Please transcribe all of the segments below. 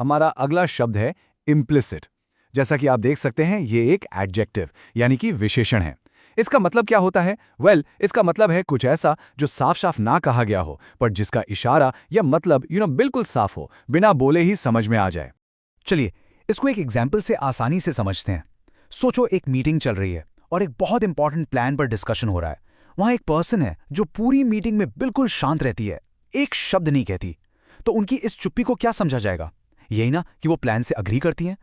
हमारा अगला शब्द है इम्प्लिसिट। जैसा कि आप देख सकते हैं, ये एक एडजेक्टिव यानी कि विशेषण है। इसका मतलब क्या होता है? इसका मतलब है कुछ ऐसा जो साफ साफ ना कहा गया हो, पर जिसका इशारा या मतलब बिल्कुल साफ हो, बिना बोले ही समझ में आ जाए। चलिए, इसको एक एग्जाम्पल से आसानी से समझते हैं। सोचो, एक मीटिंग चल रही है और एक बहुत इंपॉर्टेंट प्लान पर डिस्कशन हो रहा है। वहां एक पर्सन है जो पूरी मीटिंग में बिल्कुल शांत रहती है, एक शब्द नहीं कहती। तो उनकी इस चुप्पी को क्या समझा जाएगा? यही ना कि वो प्लान से अग्री करती हैं।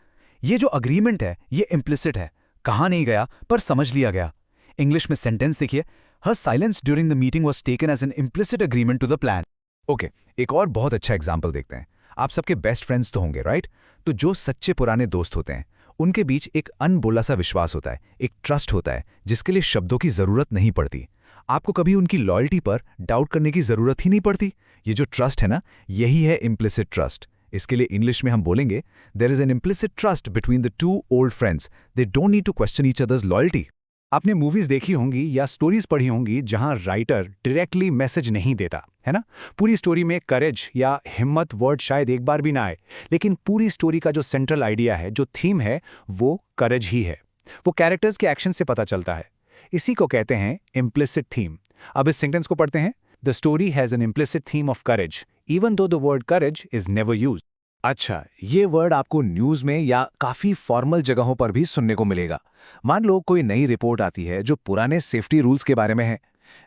ये जो अग्रीमेंट है, ये इम्प्लिसिट है। कहा नहीं गया, पर समझ लिया गया। इंग्लिश में सेंटेंस देखिए, her silence during the meeting was taken as an implicit agreement to the plan. Okay, एक और बहुत अच्छा एग्जाम्पल देखते हैं। आप सबके बेस्ट फ्रेंड्स तो होंगे, राइट? तो जो सच्चे पुराने दोस्त होते हैं, उनके बीच एक अनबोला सा विश्वास होता है, एक ट्रस्ट होता है, जिसके लिए शब्दों की जरूरत नहीं पड़ती। आपको कभी उनकी लॉयल्टी पर डाउट करने की जरूरत ही नहीं पड़ती। ये जो ट्रस्ट है ना, यही है इम्प्लिसिट ट्रस्ट। इसके लिए इंग्लिश में हम बोलेंगे, there is an implicit trust between the two old friends. They don't need to question each other's loyalty. आपने मूवीज देखी होंगी या स्टोरीज पढ़ी होंगी जहां राइटर डायरेक्टली मैसेज नहीं देता, है ना? पूरी स्टोरी में करेज या हिम्मत वर्ड शायद एक बार भी ना आए, लेकिन पूरी स्टोरी का जो सेंट्रल आइडिया है, जो थीम है, वो करेज ही है। वो कैरेक्टर्स के एक्शन से पता चलता है। इसी को कहते हैं इम्प्लिसिट थीम। अब इस सेंटेंस को पढ़ते हैं। The story has an implicit theme of courage even though the word courage is never used. अच्छा, ये वर्ड आपको न्यूज़ में या काफ़ी फॉर्मल जगहों पर भी सुनने को मिलेगा। मान लो कोई नई रिपोर्ट आती है जो पुराने सेफ्टी रूल्स के बारे में है।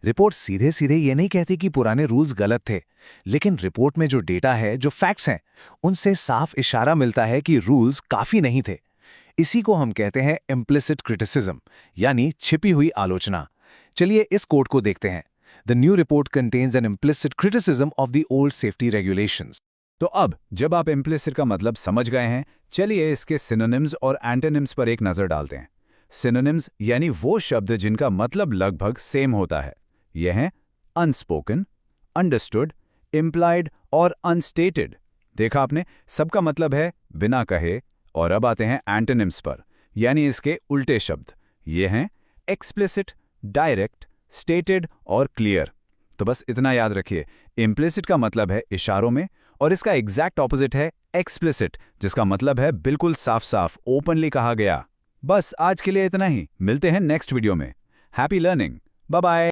रिपोर्ट सीधे सीधे ये नहीं कहती कि पुराने रूल्स गलत थे, लेकिन रिपोर्ट में जो डेटा है, जो फैक्ट्स हैं, उनसे साफ इशारा मिलता है कि रूल्स काफ़ी नहीं थे। इसी को हम कहते हैं इम्प्लिसिट क्रिटिसिज्म, यानी छिपी हुई आलोचना। चलिए इस कोट को देखते हैं। The new report contains an implicit criticism of the old safety regulations. तो अब जब आप इम्प्लिसिट का मतलब समझ गए हैं, चलिए इसके सिनोनिम्स और एंटोनिम्स पर एक नज़र डालते हैं। सिनोनिम्स यानी वो शब्द जिनका मतलब लगभग सेम होता है। ये हैं अनस्पोकन, अंडरस्टूड, इम्प्लाइड और अनस्टेटेड। देखा आपने, सबका मतलब है बिना कहे। और अब आते हैं एंटोनिम्स पर, यानी इसके उल्टे शब्द। ये हैं एक्सप्लिसिट, डायरेक्ट, स्टेटेड और क्लियर। तो बस इतना याद रखिए, इम्प्लिसिट का मतलब है इशारों में, और इसका एग्जैक्ट ऑपोजिट है एक्सप्लिसिट, जिसका मतलब है बिल्कुल साफ साफ, ओपनली कहा गया। बस आज के लिए इतना ही। मिलते हैं नेक्स्ट वीडियो में। Happy learning. Bye bye.